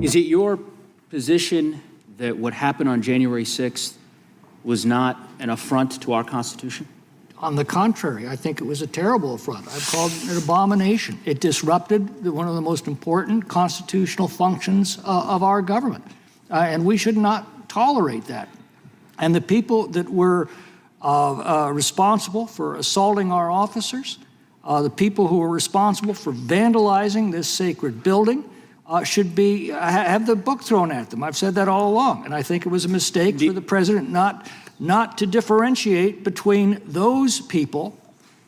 Is it your position that what happened on January 6th was not an affront to our Constitution? On the contrary, I think it was a terrible affront. I've called it an abomination. It disrupted one of the most important constitutional functions of our government. And we should not tolerate that. And the people that were responsible for assaulting our officers, the people who were responsible for vandalizing this sacred building, should have the book thrown at them. I've said that all along. And I think it was a mistake for the president not to differentiate between those people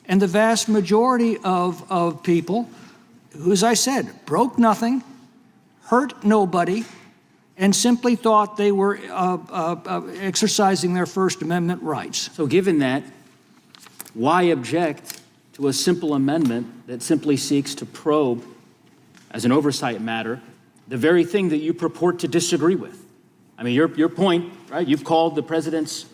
and the vast majority of people who, as I said, broke nothing, hurt nobody, and simply thought they were exercising their First Amendment rights. So given that, why object to a simple amendment that simply seeks to probe, as an oversight matter, the very thing that you purport to disagree with? I mean, your point, right? You've called President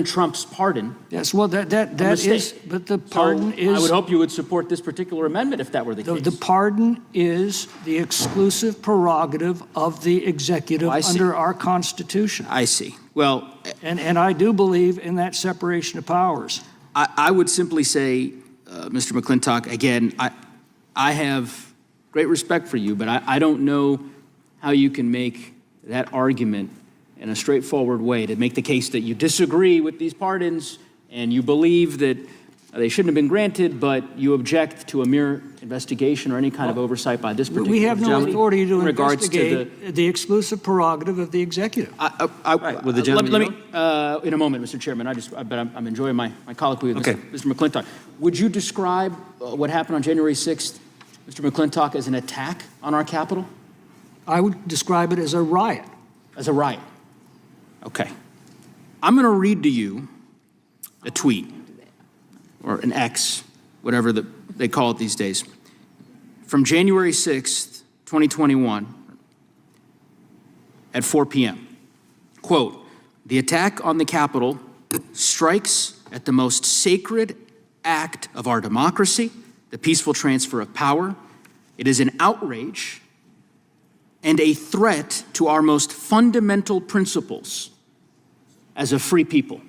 Trump's pardon. Yes, well, that is, but the pardon is. I would hope you would support this particular amendment if that were the case. The pardon is the exclusive prerogative of the executive under our Constitution. I see. Well, and I do believe in that separation of powers. I would simply say, Mr. McClintock, again, I have great respect for you, but I don't know how you can make that argument in a straightforward way to make the case that you disagree with these pardons and you believe that they shouldn't have been granted, but you object to a mere investigation or any kind of oversight by this particular We have no authority to investigate the exclusive prerogative of the executive. Right. Will the gentleman let me in a moment, Mr. Chairman. But I'm enjoying my colloquy with Mr. McClintock. Would you describe what happened on January 6th, Mr. McClintock, as an attack on our Capitol? I would describe it as a riot. As a riot. Okay. I'm going to read to you a tweet, or an X, whatever they call it these days, from January 6th, 2021, at 4 p.m. Quote, "The attack on the Capitol strikes at the most sacred act of our democracy, the peaceful transfer of power. It is an outrage and a threat to our most fundamental principles as a free people."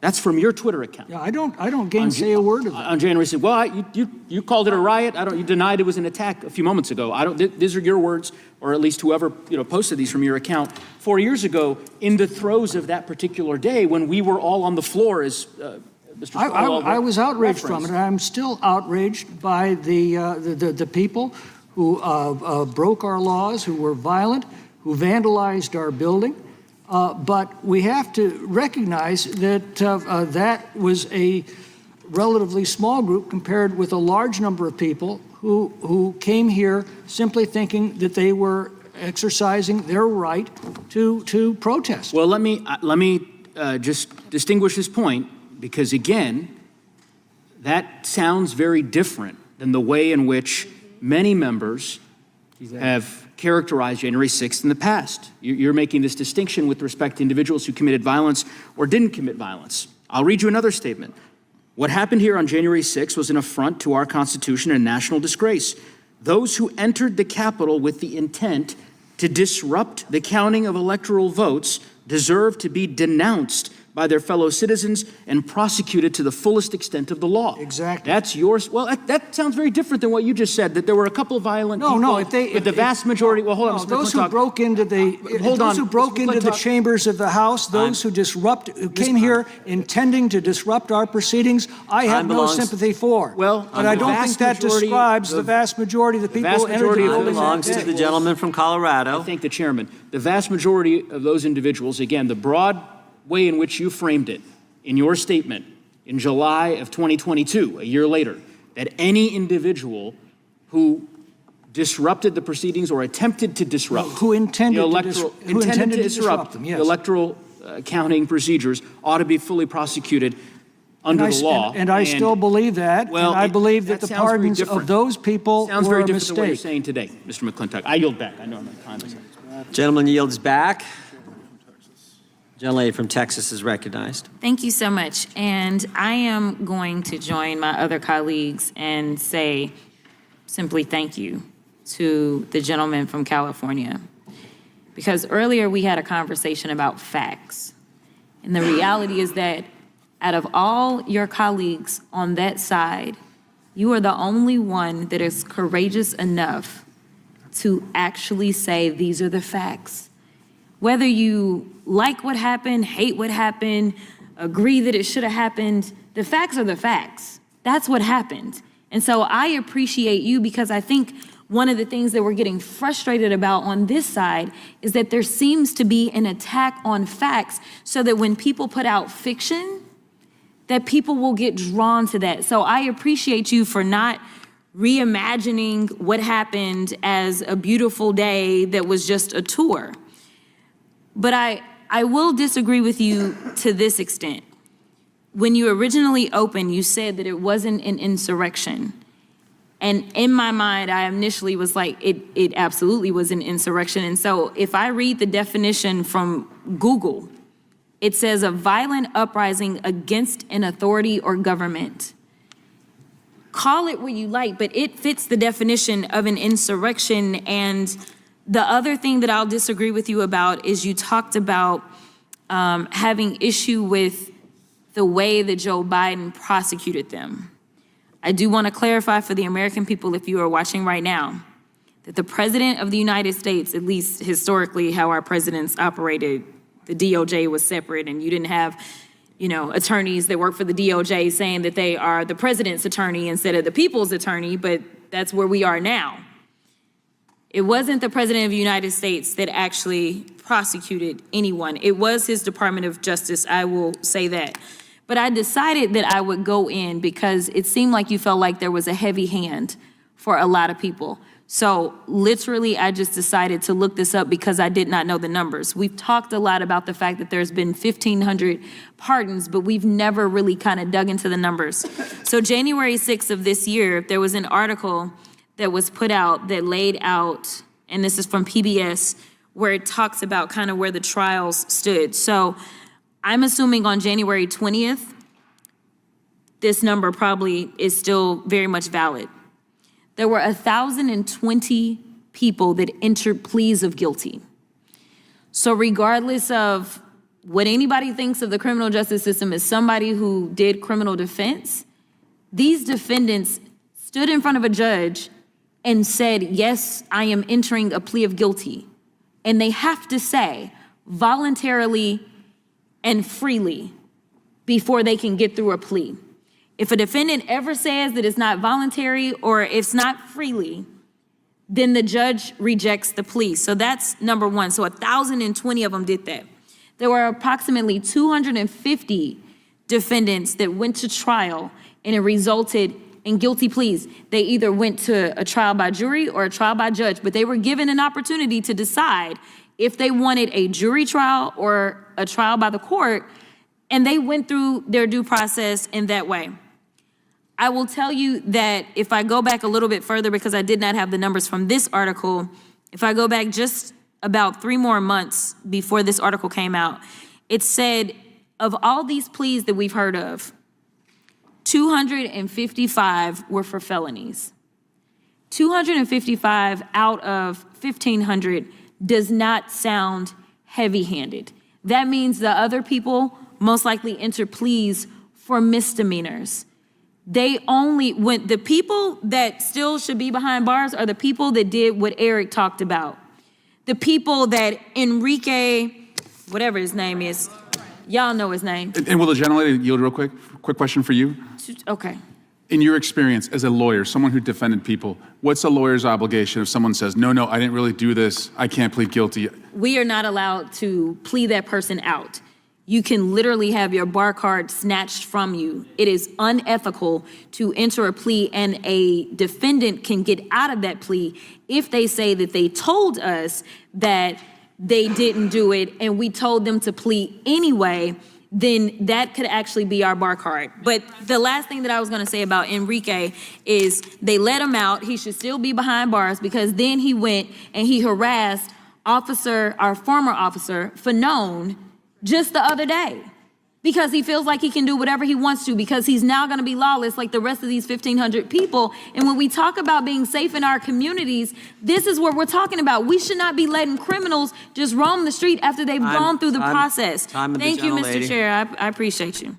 That's from your Twitter account. Yeah, I don't gainsay a word of that. On January 6th. Well, you called it a riot. You denied it was an attack a few moments ago. These are your words, or at least whoever posted these from your account 4 years ago, in the throes of that particular day when we were all on the floor, as Mr. I was outraged from it, and I'm still outraged by the people who broke our laws, who were violent, who vandalized our building. But we have to recognize that that was a relatively small group compared with a large number of people who came here simply thinking that they were exercising their right to protest. Well, let me just distinguish this point, because again, that sounds very different than the way in which many members have characterized January 6th in the past. You're making this distinction with respect to individuals who committed violence or didn't commit violence. I'll read you another statement. "What happened here on January 6th was an affront to our Constitution and national disgrace. Those who entered the Capitol with the intent to disrupt the counting of electoral votes deserve to be denounced by their fellow citizens and prosecuted to the fullest extent of the law." Exactly. That's yours. Well, that sounds very different than what you just said, that there were a couple of violent people. No, but the vast majority, well, hold on, Mr. those who broke into the chambers of the House, those who came here intending to disrupt our proceedings, I have no sympathy for. Well, but I don't think that describes the vast majority of the people who entered the building. Belongs to the gentleman from Colorado. I thank the chairman. The vast majority of those individuals, again, the broad way in which you framed it in your statement in July of 2022, a year later, that any individual who disrupted the proceedings or attempted to disrupt who intended to disrupt them, yes, the electoral counting procedures ought to be fully prosecuted under the law. And I still believe that. Well, and I believe that the pardons of those people sounds were very a different mistake. than what you're saying today, Mr. McClintock. I yield back. I know I'm out of time. Gentleman yields back. Gentlelady from Texas is recognized. Thank you so much. And I am going to join my other colleagues and say simply thank you to the gentleman from California. Because earlier we had a conversation about facts. And the reality is that out of all your colleagues on that side, you are the only one that is courageous enough to actually say these are the facts. Whether you like what happened, hate what happened, agree that it should have happened, the facts are the facts. That's what happened. And so I appreciate you, because I think one of the things that we're getting frustrated about on this side is that there seems to be an attack on facts, so that when people put out fiction, that people will get drawn to that. So I appreciate you for not reimagining what happened as a beautiful day that was just a tour. But I will disagree with you to this extent. When you originally opened, you said that it wasn't an insurrection. And in my mind, I initially was like, it absolutely was an insurrection. And so if I read the definition from Google, it says a violent uprising against an authority or government. Call it what you like, but it fits the definition of an insurrection. And the other thing that I'll disagree with you about is you talked about having issue with the way that Joe Biden prosecuted them. I do want to clarify for the American people, if you are watching right now, that the President of the United States, at least historically how our presidents operated, the DOJ was separate, and you didn't have, attorneys that work for the DOJ saying that they are the president's attorney instead of the people's attorney, but that's where we are now. It wasn't the President of the United States that actually prosecuted anyone. It was his Department of Justice, I will say that. But I decided that I would go in because it seemed like you felt like there was a heavy hand for a lot of people. So literally, I just decided to look this up because I did not know the numbers. We've talked a lot about the fact that there's been 1,500 pardons, but we've never really kind of dug into the numbers. So January 6th of this year, there was an article that was put out that laid out, and this is from PBS, where it talks about kind of where the trials stood. So I'm assuming on January 20th, this number probably is still very much valid. There were 1,020 people that entered pleas of guilty. So regardless of what anybody thinks of the criminal justice system as somebody who did criminal defense, these defendants stood in front of a judge and said, yes, I am entering a plea of guilty. And they have to say voluntarily and freely before they can get through a plea. If a defendant ever says that it's not voluntary or it's not freely, then the judge rejects the plea. So that's number one. So 1,020 of them did that. There were approximately 250 defendants that went to trial, and it resulted in guilty pleas. They either went to a trial by jury or a trial by judge, but they were given an opportunity to decide if they wanted a jury trial or a trial by the court, and they went through their due process in that way. I will tell you that if I go back a little bit further, because I did not have the numbers from this article, if I go back just about 3 more months before this article came out, it said of all these pleas that we've heard of, 255 were for felonies. 255 out of 1,500 does not sound heavy-handed. That means the other people most likely enter pleas for misdemeanors. They only, when the people that still should be behind bars are the people that did what Eric talked about. The people that Enrique, whatever his name is, y'all know his name. And will the gentlelady yield real quick? Quick question for you. Okay. In your experience as a lawyer, someone who defended people, what's a lawyer's obligation if someone says, no, I didn't really do this, I can't plead guilty? We are not allowed to plea that person out. You can literally have your bar card snatched from you. It is unethical to enter a plea, and a defendant can get out of that plea if they say that they told us that they didn't do it and we told them to plea anyway. Then that could actually be our bar card. But the last thing that I was gonna say about Enrique is they let him out. He should still be behind bars, because then he went and he harassed our former officer, Fanone, just the other day. because he feels like he can do whatever he wants to, because he's now going to be lawless like the rest of these 1,500 people. And when we talk about being safe in our communities, this is what we're talking about. We should not be letting criminals just roam the street after they've gone through the process. Time of the Thank you, Mr. gentlelady. Chair. I appreciate you.